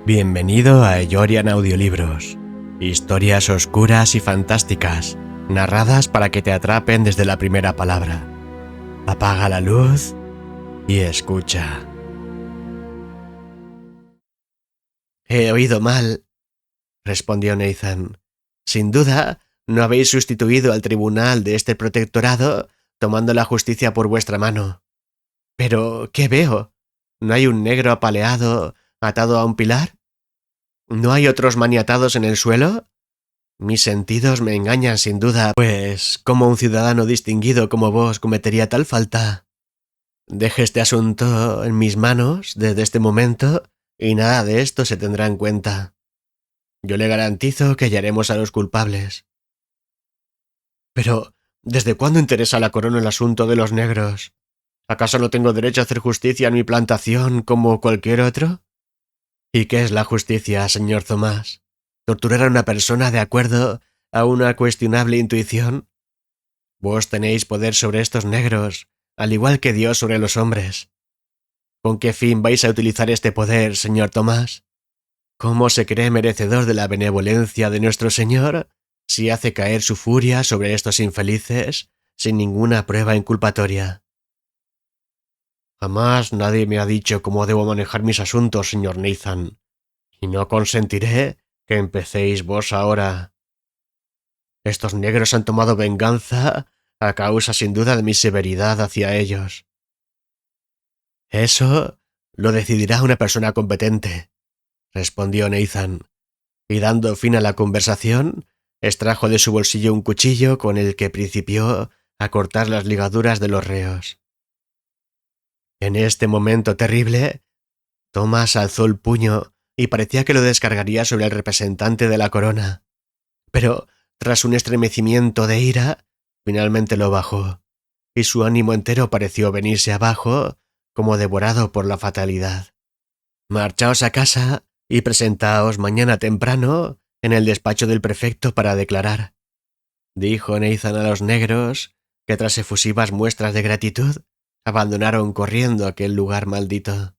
Bienvenido a Eyorian Audiolibros. Historias oscuras y fantásticas, narradas para que te atrapen desde la primera palabra. Apaga la luz y escucha. He oído mal, respondió Nathan. Sin duda, no habéis sustituido al tribunal de este protectorado tomando la justicia por vuestra mano. Pero, ¿qué veo? ¿No hay un negro apaleado, atado a un pilar? ¿No hay otros maniatados en el suelo? Mis sentidos me engañan sin duda, pues ¿cómo un ciudadano distinguido como vos cometería tal falta? Deje este asunto en mis manos desde este momento y nada de esto se tendrá en cuenta. Yo le garantizo que hallaremos a los culpables. Pero, ¿desde cuándo interesa a la corona el asunto de los negros? ¿Acaso no tengo derecho a hacer justicia en mi plantación como cualquier otro? ¿Y qué es la justicia, señor Thomas? ¿Torturar a una persona de acuerdo a una cuestionable intuición? Vos tenéis poder sobre estos negros, al igual que Dios sobre los hombres. ¿Con qué fin vais a utilizar este poder, señor Thomas? ¿Cómo se cree merecedor de la benevolencia de nuestro Señor si hace caer su furia sobre estos infelices sin ninguna prueba inculpatoria? Jamás nadie me ha dicho cómo debo manejar mis asuntos, señor Nathan, y no consentiré que empecéis vos ahora. Estos negros han tomado venganza a causa sin duda de mi severidad hacia ellos. Eso lo decidirá una persona competente, respondió Nathan, y dando fin a la conversación, extrajo de su bolsillo un cuchillo con el que principió a cortar las ligaduras de los reos. En este momento terrible, Thomas alzó el puño y parecía que lo descargaría sobre el representante de la corona, pero tras un estremecimiento de ira, finalmente lo bajó, y su ánimo entero pareció venirse abajo como devorado por la fatalidad. Marchaos a casa y presentaos mañana temprano en el despacho del prefecto para declarar, dijo Nathan a los negros, que tras efusivas muestras de gratitud, abandonaron corriendo aquel lugar maldito.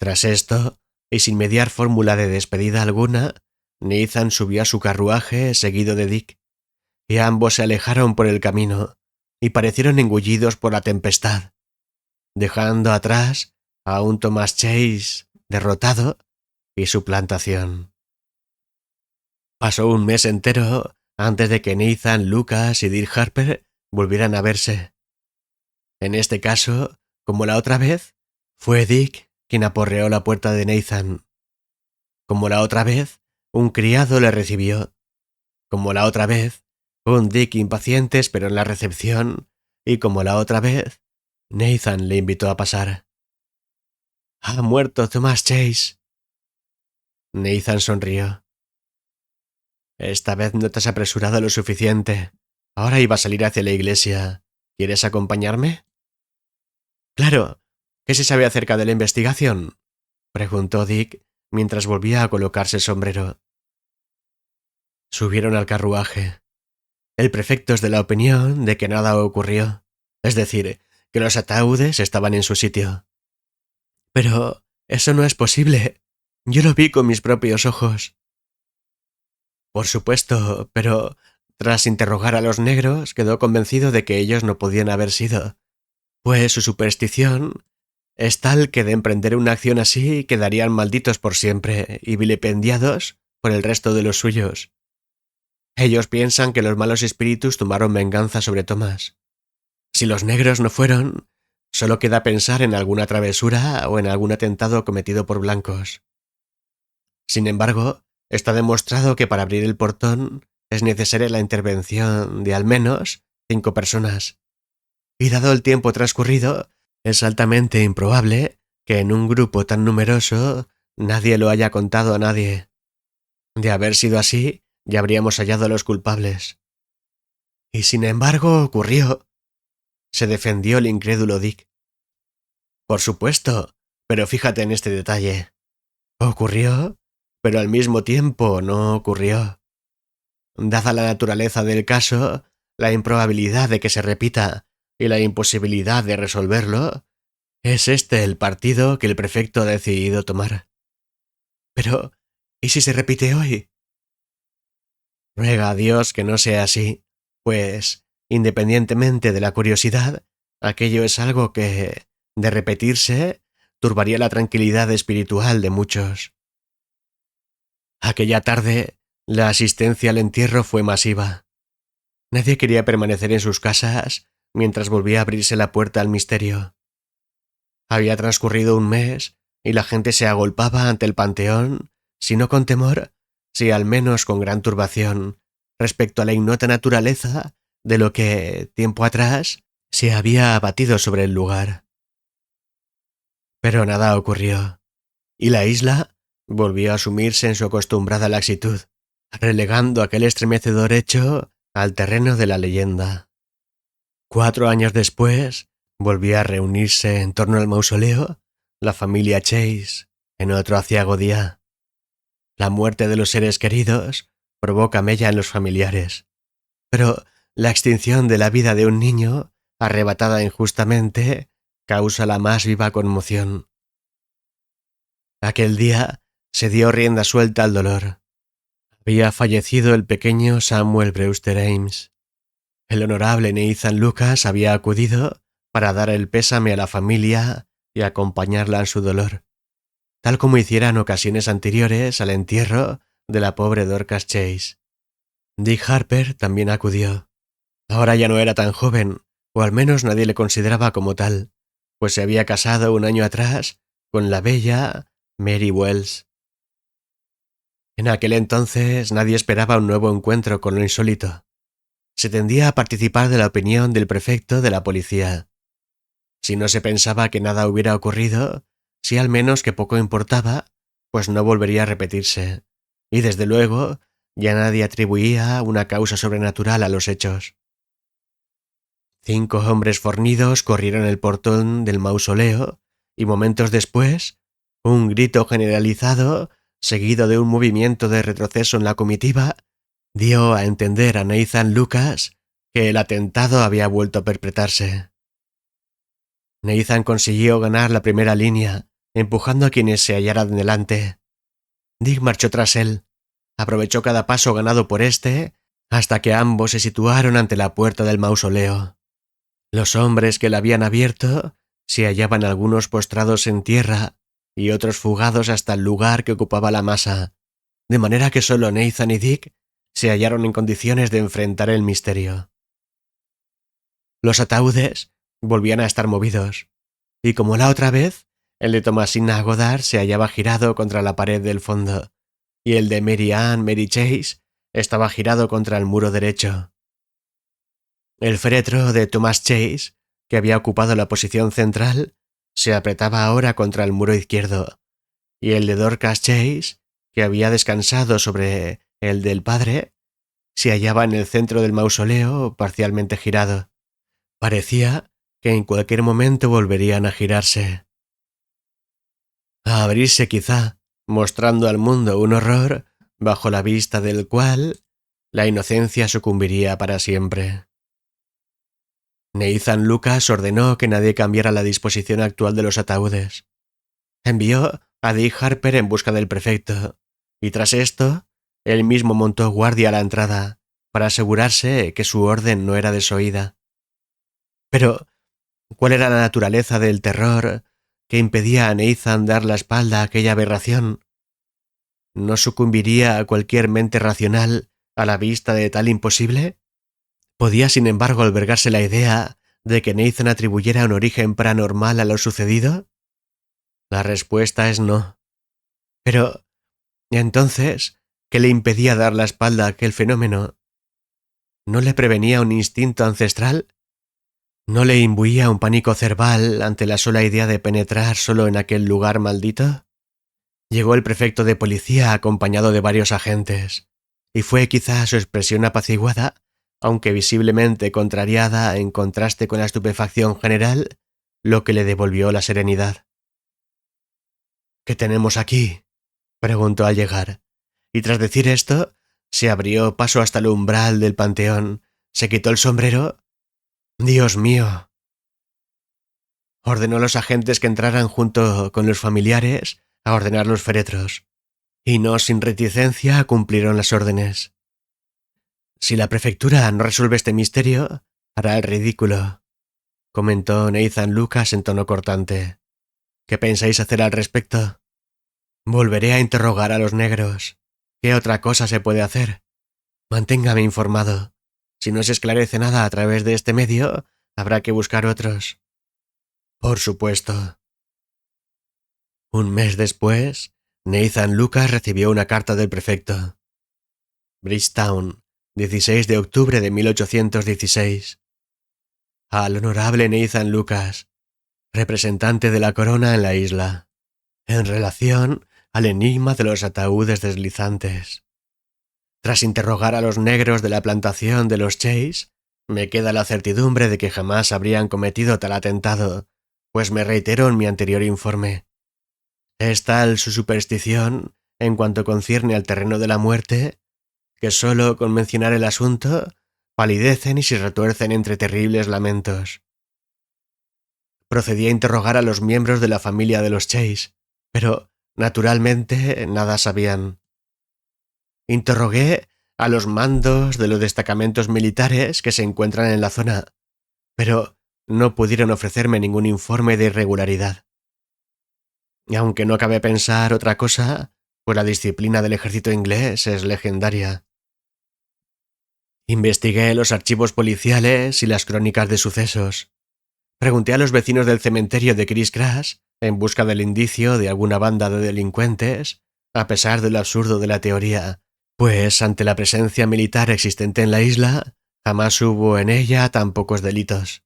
Tras esto, y sin mediar fórmula de despedida alguna, Nathan subió a su carruaje seguido de Dick, y ambos se alejaron por el camino y parecieron engullidos por la tempestad, dejando atrás a un Thomas Chase derrotado y su plantación. Pasó un mes entero antes de que Nathan, Lucas y Dick Harper volvieran a verse. En este caso, como la otra vez, fue Dick quien aporreó la puerta de Nathan. Como la otra vez, un criado le recibió. Como la otra vez, un Dick impaciente esperó en la recepción, y como la otra vez, Nathan le invitó a pasar. «Ha muerto Thomas Chase». Nathan sonrió. «Esta vez no te has apresurado lo suficiente. Ahora iba a salir hacia la iglesia. ¿Quieres acompañarme?» «Claro. ¿Qué se sabe acerca de la investigación?», preguntó Dick mientras volvía a colocarse el sombrero. Subieron al carruaje. El prefecto es de la opinión de que nada ocurrió, es decir, que los ataúdes estaban en su sitio. «Pero eso no es posible. Yo lo vi con mis propios ojos». «Por supuesto, pero tras interrogar a los negros quedó convencido de que ellos no podían haber sido, pues su superstición es tal que de emprender una acción así quedarían malditos por siempre y vilipendiados por el resto de los suyos. Ellos piensan que los malos espíritus tomaron venganza sobre Thomas. Si los negros no fueron, solo queda pensar en alguna travesura o en algún atentado cometido por blancos. Sin embargo, está demostrado que para abrir el portón es necesaria la intervención de al menos 5 personas. Y dado el tiempo transcurrido, es altamente improbable que en un grupo tan numeroso nadie lo haya contado a nadie. De haber sido así, ya habríamos hallado a los culpables. Y sin embargo ocurrió, se defendió el incrédulo Dick. Por supuesto, pero fíjate en este detalle. Ocurrió, pero al mismo tiempo no ocurrió. Dada la naturaleza del caso, la improbabilidad de que se repita y la imposibilidad de resolverlo, es este el partido que el prefecto ha decidido tomar. Pero, ¿y si se repite hoy? Ruega a Dios que no sea así, pues, independientemente de la curiosidad, aquello es algo que, de repetirse, turbaría la tranquilidad espiritual de muchos. Aquella tarde, la asistencia al entierro fue masiva. Nadie quería permanecer en sus casas mientras volvía a abrirse la puerta al misterio. Había transcurrido un mes y la gente se agolpaba ante el panteón, si no con temor, si al menos con gran turbación, respecto a la ignota naturaleza de lo que, tiempo atrás, se había abatido sobre el lugar. Pero nada ocurrió, y la isla volvió a sumirse en su acostumbrada laxitud, relegando aquel estremecedor hecho al terreno de la leyenda. 4 años después, volvió a reunirse en torno al mausoleo la familia Chase en otro aciago día. La muerte de los seres queridos provoca mella en los familiares, pero la extinción de la vida de un niño, arrebatada injustamente, causa la más viva conmoción. Aquel día se dio rienda suelta al dolor. Había fallecido el pequeño Samuel Brewster Ames. El honorable Nathan Lucas había acudido para dar el pésame a la familia y acompañarla en su dolor, tal como hiciera en ocasiones anteriores al entierro de la pobre Dorcas Chase. Dick Harper también acudió. Ahora ya no era tan joven, o al menos nadie le consideraba como tal, pues se había casado un año atrás con la bella Mary Wells. En aquel entonces nadie esperaba un nuevo encuentro con lo insólito. Se tendía a participar de la opinión del prefecto de la policía. Si no se pensaba que nada hubiera ocurrido, si al menos que poco importaba, pues no volvería a repetirse. Y desde luego, ya nadie atribuía una causa sobrenatural a los hechos. 5 hombres fornidos corrieron el portón del mausoleo y momentos después, un grito generalizado, seguido de un movimiento de retroceso en la comitiva, dio a entender a Nathan Lucas que el atentado había vuelto a perpetrarse. Nathan consiguió ganar la primera línea, empujando a quienes se hallaran delante. Dick marchó tras él, aprovechó cada paso ganado por éste hasta que ambos se situaron ante la puerta del mausoleo. Los hombres que la habían abierto se hallaban algunos postrados en tierra y otros fugados hasta el lugar que ocupaba la masa, de manera que solo Nathan y Dick se hallaron en condiciones de enfrentar el misterio. Los ataúdes volvían a estar movidos, y como la otra vez, el de Thomasina Goddard se hallaba girado contra la pared del fondo, y el de Mary Chase estaba girado contra el muro derecho. El féretro de Thomas Chase, que había ocupado la posición central, se apretaba ahora contra el muro izquierdo, y el de Dorcas Chase, que había descansado sobre el del padre, se hallaba en el centro del mausoleo parcialmente girado. Parecía que en cualquier momento volverían a girarse. A abrirse quizá, mostrando al mundo un horror bajo la vista del cual la inocencia sucumbiría para siempre. Nathan Lucas ordenó que nadie cambiara la disposición actual de los ataúdes. Envió a Dick Harper en busca del prefecto, y tras esto, él mismo montó guardia a la entrada, para asegurarse que su orden no era desoída. Pero, ¿cuál era la naturaleza del terror que impedía a Nathan dar la espalda a aquella aberración? ¿No sucumbiría a cualquier mente racional a la vista de tal imposible? ¿Podía, sin embargo, albergarse la idea de que Nathan atribuyera un origen paranormal a lo sucedido? La respuesta es no. Pero, entonces, ¿qué le impedía dar la espalda a aquel fenómeno? ¿No le prevenía un instinto ancestral? ¿No le imbuía un pánico cerval ante la sola idea de penetrar solo en aquel lugar maldito? Llegó el prefecto de policía acompañado de varios agentes, y fue quizá su expresión apaciguada, aunque visiblemente contrariada en contraste con la estupefacción general, lo que le devolvió la serenidad. ¿Qué tenemos aquí?, preguntó al llegar, y tras decir esto, se abrió paso hasta el umbral del panteón, se quitó el sombrero. ¡Dios mío! Ordenó a los agentes que entraran junto con los familiares a ordenar los féretros. y no sin reticencia cumplieron las órdenes. Si la prefectura no resuelve este misterio, hará el ridículo, comentó Nathan Lucas en tono cortante. ¿Qué pensáis hacer al respecto? Volveré a interrogar a los negros. ¿Qué otra cosa se puede hacer? Manténgame informado. Si no se esclarece nada a través de este medio, habrá que buscar otros. Por supuesto. Un mes después, Nathan Lucas recibió una carta del prefecto. Bridgetown, 16 de octubre de 1816. Al honorable Nathan Lucas, representante de la corona en la isla, en relación al enigma de los ataúdes deslizantes. Tras interrogar a los negros de la plantación de los Chase, me queda la certidumbre de que jamás habrían cometido tal atentado, pues me reitero en mi anterior informe. Es tal su superstición, en cuanto concierne al terreno de la muerte, que solo con mencionar el asunto palidecen y se retuercen entre terribles lamentos. Procedí a interrogar a los miembros de la familia de los Chase, pero, naturalmente, nada sabían. Interrogué a los mandos de los destacamentos militares que se encuentran en la zona, pero no pudieron ofrecerme ningún informe de irregularidad. Y aunque no cabe pensar otra cosa, pues la disciplina del ejército inglés es legendaria. Investigué los archivos policiales y las crónicas de sucesos. Pregunté a los vecinos del cementerio de Chris Crash en busca del indicio de alguna banda de delincuentes, a pesar de lo absurdo de la teoría, pues ante la presencia militar existente en la isla, jamás hubo en ella tan pocos delitos.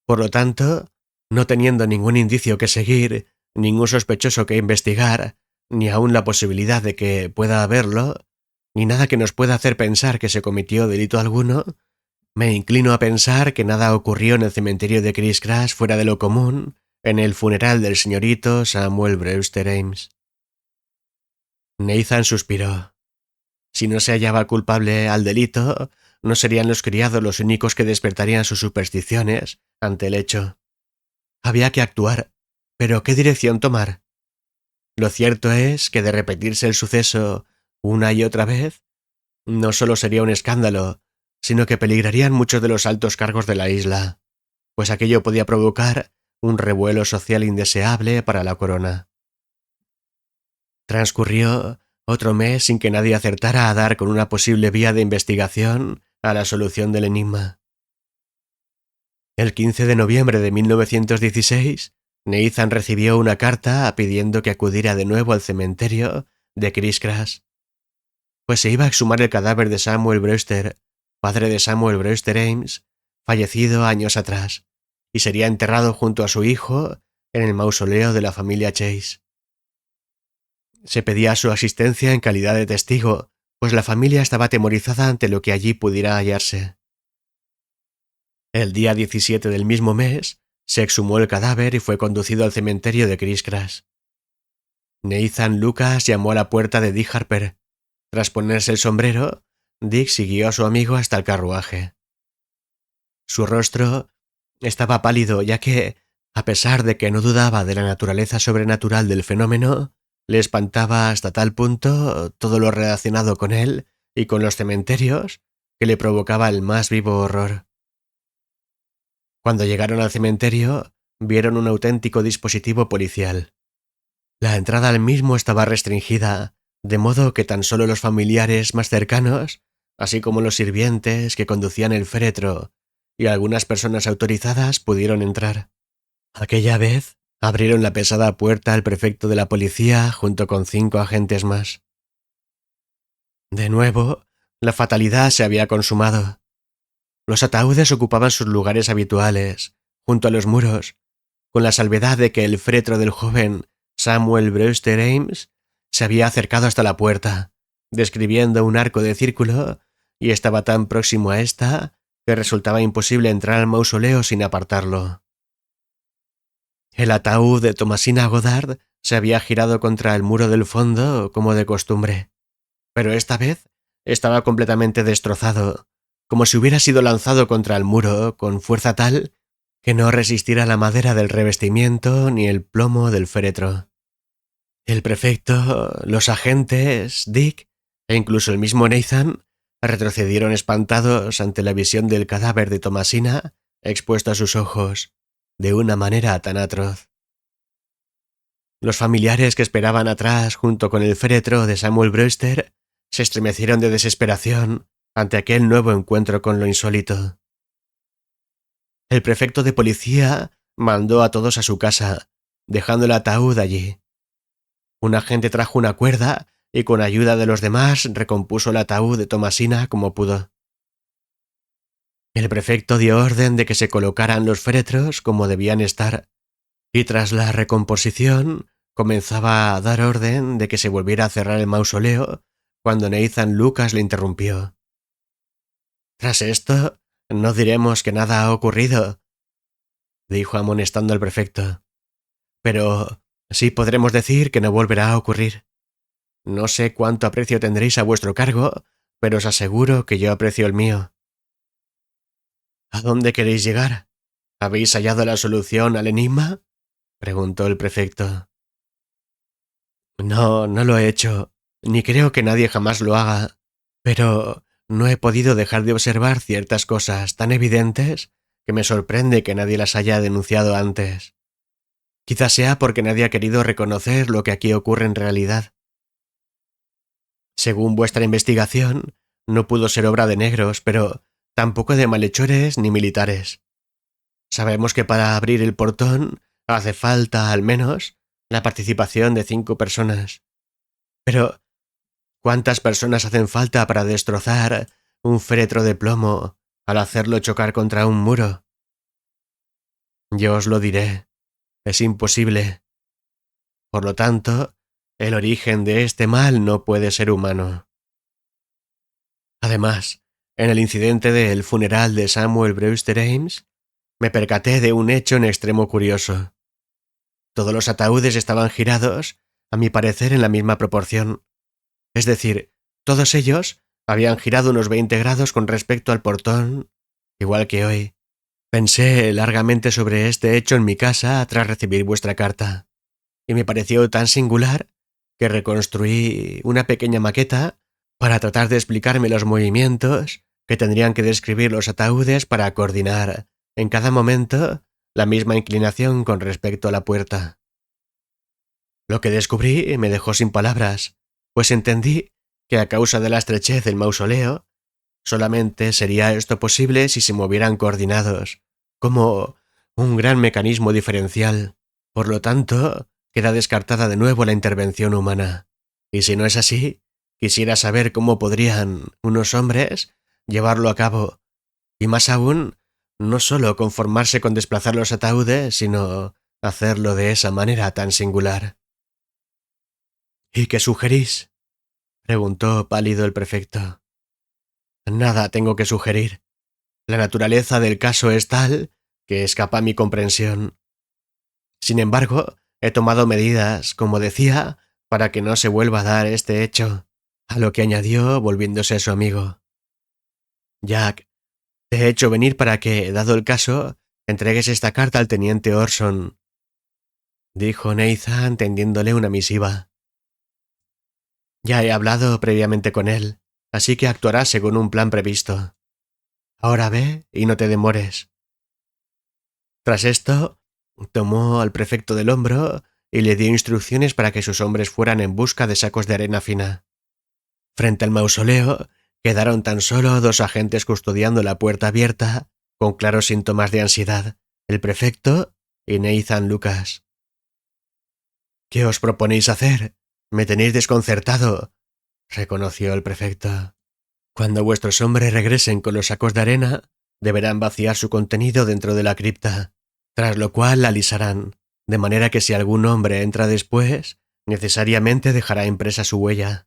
Por lo tanto, no teniendo ningún indicio que seguir, ningún sospechoso que investigar, ni aun la posibilidad de que pueda haberlo, ni nada que nos pueda hacer pensar que se cometió delito alguno, me inclino a pensar que nada ocurrió en el cementerio de Chris Crash fuera de lo común en el funeral del señorito Samuel Brewster Ames. Nathan suspiró. Si no se hallaba culpable al delito, no serían los criados los únicos que despertarían sus supersticiones ante el hecho. Había que actuar, pero ¿qué dirección tomar? Lo cierto es que de repetirse el suceso una y otra vez, no solo sería un escándalo, sino que peligrarían muchos de los altos cargos de la isla, pues aquello podía provocar un revuelo social indeseable para la corona. Transcurrió otro mes sin que nadie acertara a dar con una posible vía de investigación a la solución del enigma. El 15 de noviembre de 1916, Nathan recibió una carta pidiendo que acudiera de nuevo al cementerio de Chris Crash, pues se iba a exhumar el cadáver de Samuel Brewster, padre de Samuel Brewster Ames, fallecido años atrás, y sería enterrado junto a su hijo en el mausoleo de la familia Chase. Se pedía su asistencia en calidad de testigo, pues la familia estaba atemorizada ante lo que allí pudiera hallarse. El día 17 del mismo mes, se exhumó el cadáver y fue conducido al cementerio de Chris Crash. Nathan Lucas llamó a la puerta de Dick Harper. Tras ponerse el sombrero, Dick siguió a su amigo hasta el carruaje. Su rostro estaba pálido, ya que, a pesar de que no dudaba de la naturaleza sobrenatural del fenómeno, le espantaba hasta tal punto todo lo relacionado con él y con los cementerios que le provocaba el más vivo horror. Cuando llegaron al cementerio, vieron un auténtico dispositivo policial. La entrada al mismo estaba restringida, de modo que tan solo los familiares más cercanos, así como los sirvientes que conducían el féretro y algunas personas autorizadas pudieron entrar. Aquella vez abrieron la pesada puerta al prefecto de la policía junto con 5 agentes más. De nuevo, la fatalidad se había consumado. Los ataúdes ocupaban sus lugares habituales, junto a los muros, con la salvedad de que el féretro del joven Samuel Brewster Ames se había acercado hasta la puerta, describiendo un arco de círculo, y estaba tan próximo a esta que resultaba imposible entrar al mausoleo sin apartarlo. El ataúd de Thomasina Goddard se había girado contra el muro del fondo como de costumbre, pero esta vez estaba completamente destrozado, como si hubiera sido lanzado contra el muro con fuerza tal que no resistiera la madera del revestimiento ni el plomo del féretro. El prefecto, los agentes, Dick e incluso el mismo Nathan retrocedieron espantados ante la visión del cadáver de Thomasina expuesto a sus ojos de una manera tan atroz. Los familiares que esperaban atrás junto con el féretro de Samuel Brewster se estremecieron de desesperación ante aquel nuevo encuentro con lo insólito. El prefecto de policía mandó a todos a su casa, dejando el ataúd allí. Un agente trajo una cuerda y con ayuda de los demás recompuso el ataúd de Thomasina como pudo. El prefecto dio orden de que se colocaran los féretros como debían estar, y tras la recomposición comenzaba a dar orden de que se volviera a cerrar el mausoleo cuando Nathan Lucas le interrumpió. Tras esto, no diremos que nada ha ocurrido, dijo amonestando al prefecto. Pero sí podremos decir que no volverá a ocurrir. No sé cuánto aprecio tendréis a vuestro cargo, pero os aseguro que yo aprecio el mío. ¿A dónde queréis llegar? ¿Habéis hallado la solución al enigma?, preguntó el prefecto. No, no lo he hecho, ni creo que nadie jamás lo haga, pero no he podido dejar de observar ciertas cosas tan evidentes que me sorprende que nadie las haya denunciado antes. Quizás sea porque nadie ha querido reconocer lo que aquí ocurre en realidad. Según vuestra investigación, no pudo ser obra de negros, pero tampoco de malhechores ni militares. Sabemos que para abrir el portón hace falta, al menos, la participación de 5 personas. Pero, ¿cuántas personas hacen falta para destrozar un féretro de plomo al hacerlo chocar contra un muro? Yo os lo diré. Es imposible. Por lo tanto, el origen de este mal no puede ser humano. Además, en el incidente del funeral de Samuel Brewster Ames, me percaté de un hecho en extremo curioso. Todos los ataúdes estaban girados, a mi parecer, en la misma proporción. Es decir, todos ellos habían girado unos 20 grados con respecto al portón, igual que hoy. Pensé largamente sobre este hecho en mi casa tras recibir vuestra carta, y me pareció tan singular que reconstruí una pequeña maqueta para tratar de explicarme los movimientos que tendrían que describir los ataúdes para coordinar, en cada momento, la misma inclinación con respecto a la puerta. Lo que descubrí me dejó sin palabras, pues entendí que a causa de la estrechez del mausoleo, solamente sería esto posible si se movieran coordinados, como un gran mecanismo diferencial. Por lo tanto, queda descartada de nuevo la intervención humana. Y si no es así, quisiera saber cómo podrían unos hombres llevarlo a cabo, y más aún, no solo conformarse con desplazar los ataúdes, sino hacerlo de esa manera tan singular. ¿Y qué sugerís?, preguntó pálido el prefecto. Nada tengo que sugerir. La naturaleza del caso es tal que escapa a mi comprensión. Sin embargo, he tomado medidas, como decía, para que no se vuelva a dar este hecho, a lo que añadió volviéndose a su amigo. Jack, te he hecho venir para que, dado el caso, entregues esta carta al teniente Orson, dijo Nathan tendiéndole una misiva. Ya he hablado previamente con él, así que actuará según un plan previsto. Ahora ve y no te demores. Tras esto, tomó al prefecto del hombro y le dio instrucciones para que sus hombres fueran en busca de sacos de arena fina. Frente al mausoleo quedaron tan solo 2 agentes custodiando la puerta abierta, con claros síntomas de ansiedad, el prefecto y Nathan Lucas. «¿Qué os proponéis hacer? Me tenéis desconcertado», reconoció el prefecto. «Cuando vuestros hombres regresen con los sacos de arena, deberán vaciar su contenido dentro de la cripta, tras lo cual la alisarán, de manera que si algún hombre entra después, necesariamente dejará impresa su huella.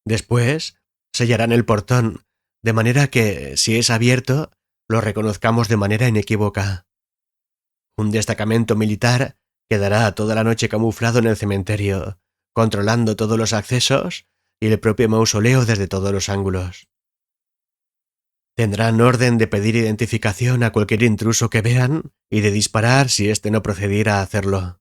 Después, sellarán el portón, de manera que, si es abierto, lo reconozcamos de manera inequívoca. Un destacamento militar quedará toda la noche camuflado en el cementerio, controlando todos los accesos y el propio mausoleo desde todos los ángulos. Tendrán orden de pedir identificación a cualquier intruso que vean y de disparar si éste no procediera a hacerlo.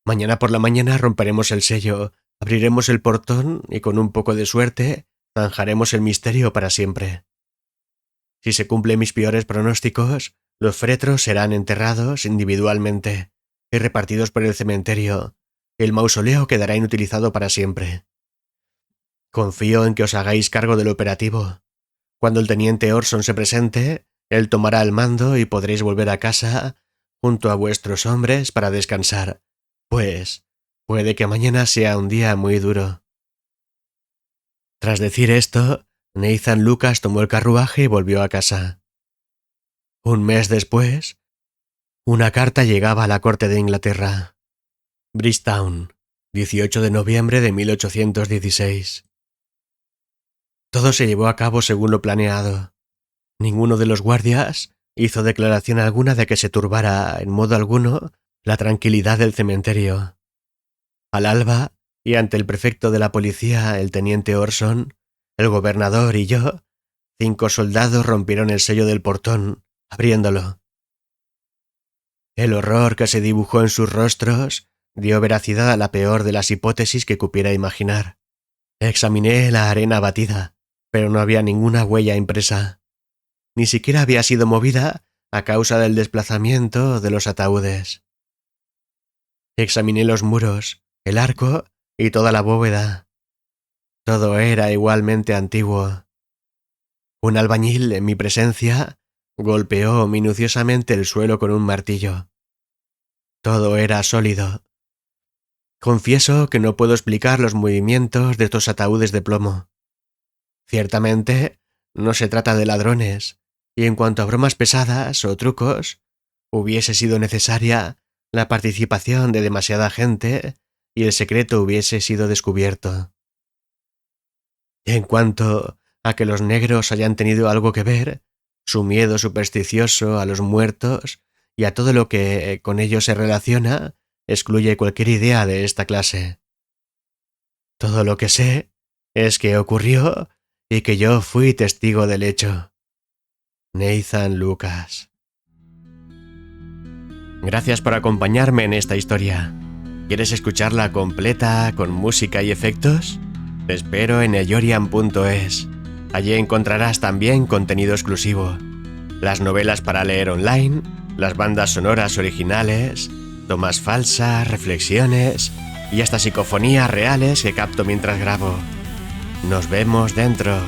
Mañana por la mañana romperemos el sello, abriremos el portón y con un poco de suerte zanjaremos el misterio para siempre. Si se cumplen mis peores pronósticos, los féretros serán enterrados individualmente y repartidos por el cementerio. El mausoleo quedará inutilizado para siempre. Confío en que os hagáis cargo del operativo. Cuando el teniente Orson se presente, él tomará el mando y podréis volver a casa junto a vuestros hombres para descansar, pues puede que mañana sea un día muy duro. Tras decir esto, Nathan Lucas tomó el carruaje y volvió a casa. Un mes después, una carta llegaba a la corte de Inglaterra. Bridgetown, 18 de noviembre de 1816. Todo se llevó a cabo según lo planeado. Ninguno de los guardias hizo declaración alguna de que se turbara en modo alguno la tranquilidad del cementerio. Al alba, y ante el prefecto de la policía, el teniente Orson, el gobernador y yo, 5 soldados rompieron el sello del portón, abriéndolo. El horror que se dibujó en sus rostros dio veracidad a la peor de las hipótesis que cupiera imaginar. Examiné la arena batida, pero no había ninguna huella impresa. Ni siquiera había sido movida a causa del desplazamiento de los ataúdes. Examiné los muros, el arco y toda la bóveda. Todo era igualmente antiguo. Un albañil, en mi presencia, golpeó minuciosamente el suelo con un martillo. Todo era sólido. Confieso que no puedo explicar los movimientos de estos ataúdes de plomo. Ciertamente, no se trata de ladrones, y en cuanto a bromas pesadas o trucos, hubiese sido necesaria la participación de demasiada gente y el secreto hubiese sido descubierto. En cuanto a que los negros hayan tenido algo que ver, su miedo supersticioso a los muertos y a todo lo que con ellos se relaciona, excluye cualquier idea de esta clase. Todo lo que sé es que ocurrió y que yo fui testigo del hecho. Nathan Lucas. Gracias por acompañarme en esta historia. ¿Quieres escucharla completa con música y efectos? Te espero en eyorian.es. Allí encontrarás también contenido exclusivo. Las novelas para leer online, las bandas sonoras originales, tomas falsas, reflexiones y hasta psicofonías reales que capto mientras grabo. Nos vemos dentro.